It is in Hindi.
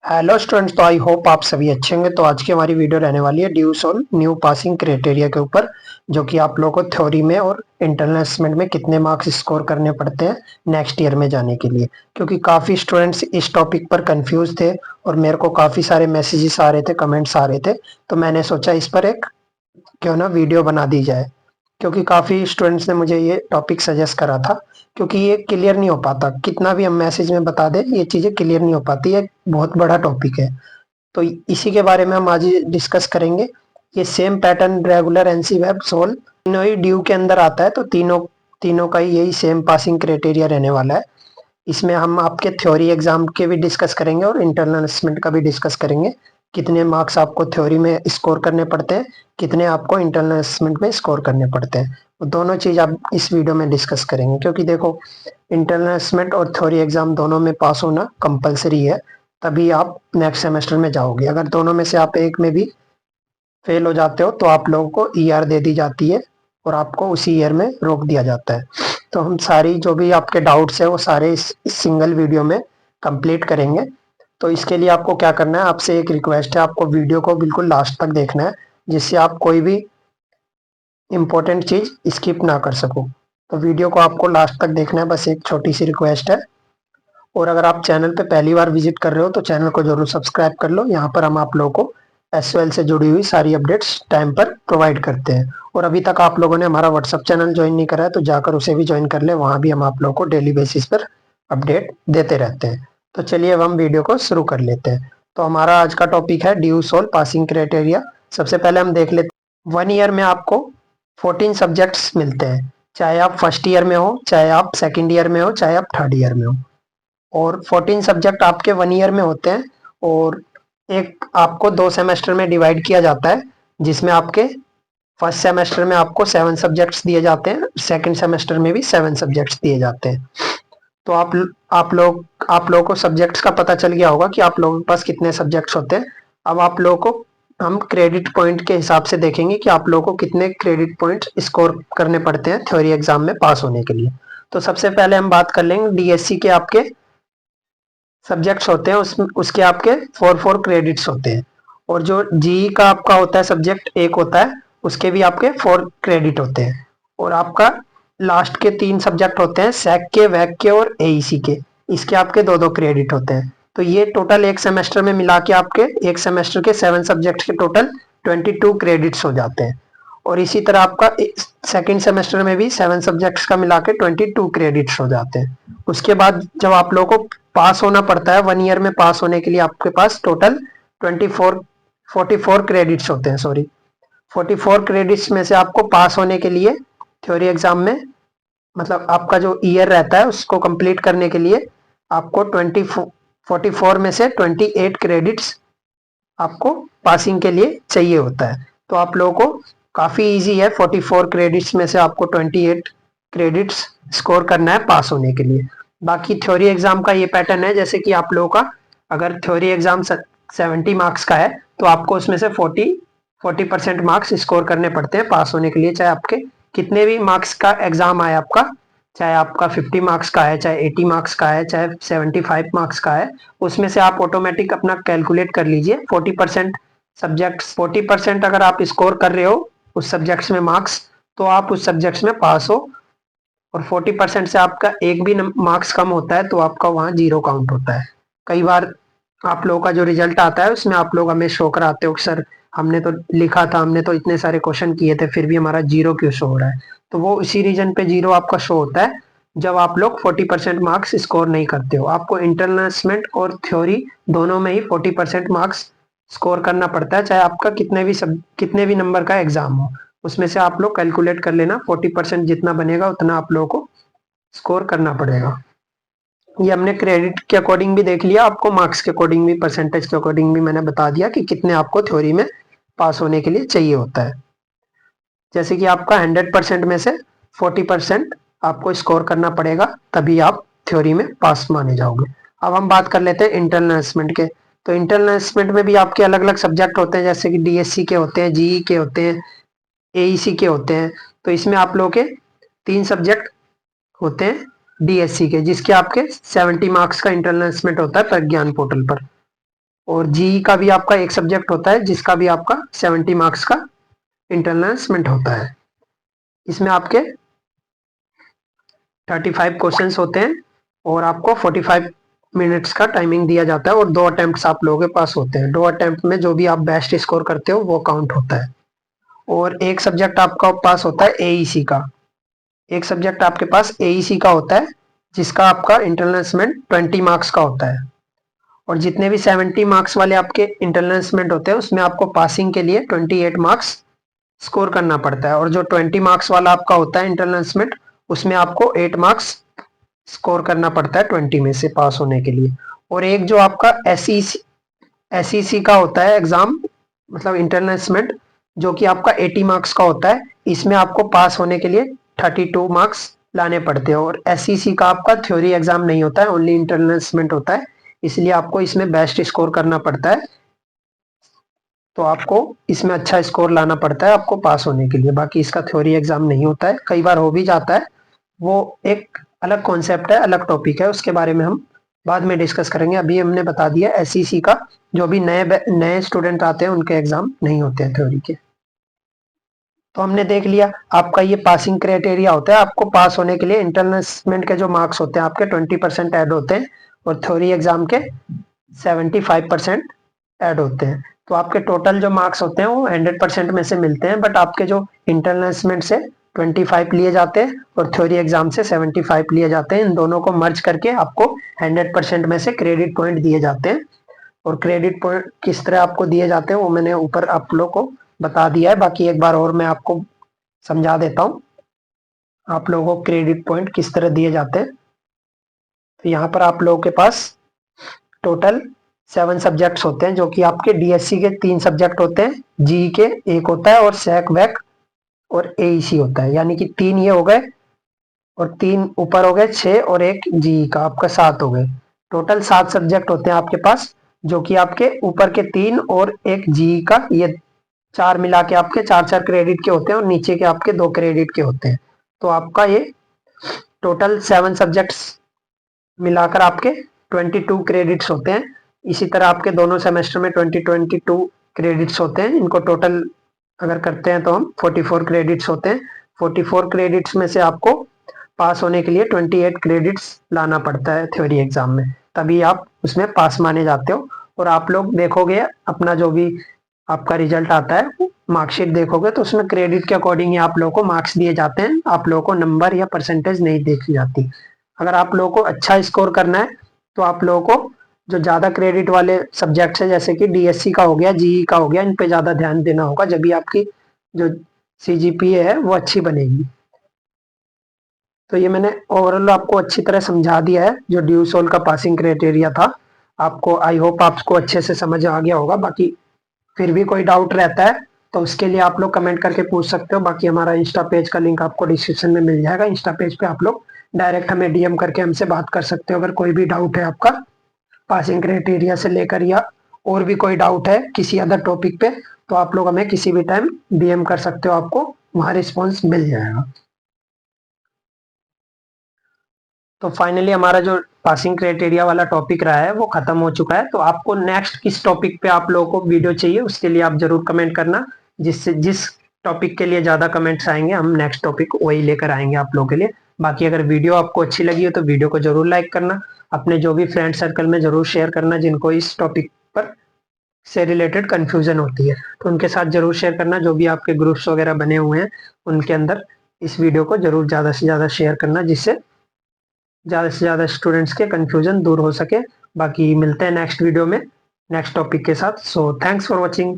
हेलो स्टूडेंट्स, तो आई होप आप सभी अच्छे होंगे। तो आज की हमारी वीडियो रहने वाली है dues on new passing criteria के ऊपर, जो कि आप लोगों को थ्योरी में और इंटरनल असेसमेंट में कितने मार्क्स स्कोर करने पड़ते हैं नेक्स्ट ईयर में जाने के लिए। क्योंकि काफ़ी स्टूडेंट्स इस टॉपिक पर कंफ्यूज थे और मेरे को काफ़ी सारे मैसेजेस आ रहे थे, कमेंट्स आ रहे थे। तो मैंने सोचा इस पर एक क्यों ना वीडियो बना दी जाए, क्योंकि काफ़ी स्टूडेंट्स ने मुझे ये टॉपिक सजेस्ट करा था। क्योंकि ये क्लियर नहीं हो पाता, कितना भी हम मैसेज में बता दें ये चीज़ें क्लियर नहीं हो पाती, ये बहुत बड़ा टॉपिक है। तो इसी के बारे में हम आज डिस्कस करेंगे। ये सेम पैटर्न रेगुलर एनसी वेब सोल तीनों ही ड्यू के अंदर आता है, तो तीनों तीनों का ही यही सेम पासिंग क्राइटेरिया रहने वाला है। इसमें हम आपके थ्योरी एग्जाम के भी डिस्कस करेंगे और इंटरनल असेसमेंट का भी डिस्कस करेंगे। कितने मार्क्स आपको थ्योरी में स्कोर करने पड़ते हैं, कितने आपको इंटरनल असेसमेंट में स्कोर करने पड़ते हैं, वो दोनों चीज़ आप इस वीडियो में डिस्कस करेंगे। क्योंकि देखो, इंटरनल असेसमेंट और थ्योरी एग्जाम दोनों में पास होना कंपलसरी है, तभी आप नेक्स्ट सेमेस्टर में जाओगे। अगर दोनों में से आप एक में भी फेल हो जाते हो तो आप लोगों को ईआर दे दी जाती है और आपको उसी ईयर में रोक दिया जाता है। तो हम सारी जो भी आपके डाउट्स है वो सारे इस सिंगल वीडियो में कंप्लीट करेंगे। तो इसके लिए आपको क्या करना है, आपसे एक रिक्वेस्ट है, आपको वीडियो को बिल्कुल लास्ट तक देखना है, जिससे आप कोई भी इम्पोर्टेंट चीज़ स्किप ना कर सको। तो वीडियो को आपको लास्ट तक देखना है, बस एक छोटी सी रिक्वेस्ट है। और अगर आप चैनल पे पहली बार विजिट कर रहे हो तो चैनल को जरूर सब्सक्राइब कर लो। यहाँ पर हम आप लोगों को एसओएल से जुड़ी हुई सारी अपडेट्स टाइम पर प्रोवाइड करते हैं। और अभी तक आप लोगों ने हमारा व्हाट्सअप चैनल ज्वाइन नहीं करा है तो जाकर उसे भी ज्वाइन कर ले, वहाँ भी हम आप लोगों को डेली बेसिस पर अपडेट देते रहते हैं। तो चलिए अब हम वीडियो को शुरू कर लेते हैं। तो हमारा आज का टॉपिक है ड्यू सोल पासिंग क्राइटेरिया। सबसे पहले हम देख लेते हैं, 1 ईयर में आपको 14 सब्जेक्ट्स मिलते हैं, चाहे आप फर्स्ट ईयर में हो, चाहे आप सेकेंड ईयर में हो, चाहे आप थर्ड ईयर में हो। और 14 सब्जेक्ट आपके 1 ईयर में होते हैं। और एक आपको 2 सेमेस्टर में डिवाइड किया जाता है, जिसमें आपके फर्स्ट सेमेस्टर में आपको 7 सब्जेक्ट्स दिए जाते हैं, सेकंड सेमेस्टर में भी 7 सब्जेक्ट्स दिए जाते हैं। तो आप लोगों को सब्जेक्ट्स का पता चल गया होगा कि आप लोगों के पास कितने सब्जेक्ट्स होते हैं। अब आप लोगों को हम क्रेडिट पॉइंट के हिसाब से देखेंगे कि आप लोगों को कितने क्रेडिट पॉइंट्स स्कोर करने पड़ते हैं थ्योरी एग्जाम में पास होने के लिए। तो सबसे पहले हम बात कर लेंगे डीएससी के आपके सब्जेक्ट्स होते हैं, उसके आपके 4 क्रेडिट्स होते हैं। और जो जी का आपका होता है सब्जेक्ट एक होता है, उसके भी आपके 4 क्रेडिट होते हैं। और आपका लास्ट के 3 सब्जेक्ट होते हैं, सैक के, वैक के और एईसी के, इसके आपके 2-2 क्रेडिट होते हैं। तो ये टोटल एक सेमेस्टर में मिला के आपके एक सेमेस्टर के 7 सब्जेक्ट के टोटल 22 क्रेडिट्स हो जाते हैं। और इसी तरह आपका सेकेंड सेमेस्टर में भी 7 सब्जेक्ट्स का मिला के 22 क्रेडिट्स हो जाते हैं। उसके बाद जब आप लोगों को पास होना पड़ता है, 1 ईयर में पास होने के लिए आपके पास टोटल 44 क्रेडिट्स होते हैं। सॉरी, 44 क्रेडिट्स में से आपको पास होने के लिए थ्योरी एग्जाम में, मतलब आपका जो ईयर रहता है उसको कंप्लीट करने के लिए आपको 44 में से 28 क्रेडिट्स आपको पासिंग के लिए चाहिए होता है। तो आप लोगों को काफ़ी इजी है, 44 क्रेडिट्स में से आपको 28 क्रेडिट्स स्कोर करना है पास होने के लिए। बाकी थ्योरी एग्जाम का ये पैटर्न है, जैसे कि आप लोगों का अगर थ्योरी एग्जाम 70 मार्क्स का है तो आपको उसमें से 40% मार्क्स स्कोर करने पड़ते हैं पास होने के लिए। चाहे आपके कितने भी मार्क्स का एग्जाम आए आपका, चाहे आपका 50 मार्क्स का है, चाहे 80 मार्क्स का है, चाहे 75 मार्क्स का है, उसमें से आप ऑटोमेटिक अपना कैलकुलेट कर लीजिए 40% सब्जेक्ट्स। 40% अगर आप स्कोर कर रहे हो उस सब्जेक्ट्स में मार्क्स, तो आप उस सब्जेक्ट्स में पास हो। और 40% से आपका एक भी मार्क्स कम होता है तो आपका वहाँ जीरो काउंट होता है। कई बार आप लोगों का जो रिजल्ट आता है उसमें आप लोग हमें शो कराते हो कि सर हमने तो लिखा था, हमने तो इतने सारे क्वेश्चन किए थे, फिर भी हमारा जीरो क्यों शो हो रहा है। तो वो इसी रीजन पे जीरो आपका शो होता है, जब आप लोग 40% मार्क्स स्कोर नहीं करते हो। आपको इंटरनल असेसमेंट और थ्योरी दोनों में ही 40% मार्क्स स्कोर करना पड़ता है, चाहे आपका कितने भी नंबर का एग्जाम हो। उसमें से आप लोग कैलकुलेट कर लेना, 40% जितना बनेगा उतना आप लोगों को स्कोर करना पड़ेगा। ये हमने क्रेडिट के अकॉर्डिंग भी देख लिया, आपको मार्क्स के अकॉर्डिंग भी, परसेंटेज के अकॉर्डिंग भी मैंने बता दिया कि कितने आपको थ्योरी में पास होने के लिए चाहिए होता है। जैसे कि आपका 100% में से 40% आपको स्कोर करना पड़ेगा, तभी आप थ्योरी में पास माने जाओगे। अब हम बात कर लेते हैं इंटरनल असेसमेंट के। तो इंटरनल असेसमेंट में भी आपके अलग अलग सब्जेक्ट होते हैं, जैसे कि डीएससी के होते हैं, जीई के होते हैं, एईसी के होते हैं। तो इसमें आप लोगों के 3 सब्जेक्ट होते हैं डीएससी के, जिसके आपके 70 मार्क्स का इंटरनल असेसमेंट होता है प्रज्ञान पोर्टल पर। और जीई का भी आपका एक सब्जेक्ट होता है जिसका भी आपका 70 मार्क्स का इंटरनल असेसमेंट होता है। इसमें आपके 35 क्वेश्चंस होते हैं और आपको 45 मिनट्स का टाइमिंग दिया जाता है और 2 अटेम्प्ट्स आप लोगों के पास होते हैं। 2 अटेम्प्ट में जो भी आप बेस्ट स्कोर करते हो वो काउंट होता है। और एक सब्जेक्ट आपका पास होता है एईसी का। एक सब्जेक्ट आपके पास एईसी का होता है जिसका आपका इंटरनल असेसमेंट 20 मार्क्स का होता है। और जितने भी 70 मार्क्स वाले आपके इंटरनल असेसमेंट होते हैं उसमें आपको पासिंग के लिए 28 मार्क्स स्कोर करना पड़ता है। और जो 20 मार्क्स वाला आपका होता है इंटरनल असेसमेंट उसमें आपको 8 मार्क्स स्कोर करना पड़ता है 20 में से पास होने के लिए। और एक जो आपका एसईसी का होता है एग्जाम, मतलब इंटरनल असेसमेंट, जो कि आपका 80 मार्क्स का होता है। इसमें आपको पास होने के लिए 32 मार्क्स लाने पड़ते हैं। और एसईसी का आपका थ्योरी एग्जाम नहीं होता है, ओनली इंटरनल असेसमेंट होता है, इसलिए आपको इसमें बेस्ट स्कोर करना पड़ता है। तो आपको इसमें अच्छा स्कोर लाना पड़ता है आपको पास होने के लिए। बाकी इसका थ्योरी एग्जाम नहीं होता है, कई बार हो भी जाता है, वो एक अलग कॉन्सेप्ट है, अलग टॉपिक है, उसके बारे में हम बाद में डिस्कस करेंगे। अभी हमने बता दिया एसईसी का, जो भी नए स्टूडेंट आते हैं उनके एग्जाम नहीं होते हैं थ्योरी के। तो हमने देख लिया आपका ये पासिंग क्राइटेरिया होता है। आपको पास होने के लिए इंटरनल असेसमेंट के जो मार्क्स होते हैं आपके 20% ऐड होते हैं और थ्योरी एग्जाम के 75% ऐड होते हैं। तो आपके टोटल जो मार्क्स होते हैं वो 100% में से मिलते हैं, बट आपके जो इंटरनल असेसमेंट से 25 लिए जाते हैं और थ्योरी एग्जाम से 75 लिए जाते हैं। इन दोनों को मर्ज करके आपको 100% में से क्रेडिट पॉइंट दिए जाते हैं। और क्रेडिट पॉइंट किस तरह आपको दिए जाते हैं वो मैंने ऊपर आप लोग को बता दिया है। बाकी एक बार और मैं आपको समझा देता हूँ आप लोगों को क्रेडिट पॉइंट किस तरह दिए जाते हैं। तो यहाँ पर आप लोगों के पास टोटल 7 सब्जेक्ट्स होते हैं, जो कि आपके डीएससी के 3 सब्जेक्ट होते हैं, जी के 1 होता है और सैक वैक और एईसी होता है, यानी कि 3 ये हो गए और 3 ऊपर हो गए 6 और एक जी का आपका 7 हो गए। टोटल 7 सब्जेक्ट होते हैं आपके पास, जो कि आपके ऊपर के 3 और एक जी का, ये 4 मिला के आपके 4-4 क्रेडिट के होते हैं और नीचे के आपके 2 क्रेडिट के होते हैं। तो आपका ये टोटल 7 सब्जेक्ट्स मिलाकर आपके 22 क्रेडिट्स होते हैं। इसी तरह आपके दोनों सेमेस्टर में 22 क्रेडिट्स होते हैं। इनको टोटल अगर करते हैं तो हम 44 क्रेडिट्स होते हैं। 44 क्रेडिट्स में से आपको पास होने के लिए 28 क्रेडिट्स लाना पड़ता है थ्योरी एग्जाम में, तभी आप उसमें पास माने जाते हो। और आप लोग देखोगे अपना जो भी आपका रिजल्ट आता है, मार्कशीट देखोगे तो उसमें क्रेडिट के अकॉर्डिंग ही आप लोगों को मार्क्स दिए जाते हैं, आप लोगों को नंबर या परसेंटेज नहीं देखी जाती। अगर आप लोगों को अच्छा स्कोर करना है तो आप लोगों को जो ज्यादा क्रेडिट वाले सब्जेक्ट्स है जैसे कि डीएससी का हो गया, जीई का हो गया, इन पे ज्यादा ध्यान देना होगा, जब भी आपकी जो सीजीपीए है वो अच्छी बनेगी। तो ये मैंने ओवरऑल आपको अच्छी तरह समझा दिया है जो ड्यूसोल का पासिंग क्राइटेरिया था। आपको आई होप आपको अच्छे से समझ आ गया होगा। बाकी फिर भी कोई डाउट रहता है तो उसके लिए आप लोग कमेंट करके पूछ सकते हो। बाकी हमारा इंस्टा पेज का लिंक आपको डिस्क्रिप्शन में मिल जाएगा। इंस्टा पेज पे आप लोग डायरेक्ट हमें डीएम करके हमसे बात कर सकते हो अगर कोई भी डाउट है आपका पासिंग क्राइटेरिया से लेकर, या और भी कोई डाउट है किसी अदर टॉपिक पे, तो आप लोग हमें किसी भी टाइम डीएम कर सकते हो, आपको वहां रिस्पॉन्स मिल जाएगा। तो फाइनली हमारा जो पासिंग क्राइटेरिया वाला टॉपिक रहा है वो खत्म हो चुका है। तो आपको नेक्स्ट किस टॉपिक पे आप लोगों को वीडियो चाहिए उसके लिए आप जरूर कमेंट करना, जिससे जिस टॉपिक के लिए ज्यादा कमेंट्स आएंगे हम नेक्स्ट टॉपिक वही लेकर आएंगे आप लोगों के लिए। बाकी अगर वीडियो आपको अच्छी लगी हो तो वीडियो को जरूर लाइक करना, अपने जो भी फ्रेंड सर्कल में जरूर शेयर करना जिनको इस टॉपिक पर से रिलेटेड कंफ्यूजन होती है, तो उनके साथ जरूर शेयर करना। जो भी आपके ग्रुप्स वगैरह बने हुए हैं उनके अंदर इस वीडियो को जरूर ज्यादा से ज्यादा शेयर करना, जिससे ज़्यादा से ज़्यादा स्टूडेंट्स के कन्फ्यूजन दूर हो सके। बाकी मिलते हैं नेक्स्ट वीडियो में नेक्स्ट टॉपिक के साथ। So thanks for watching.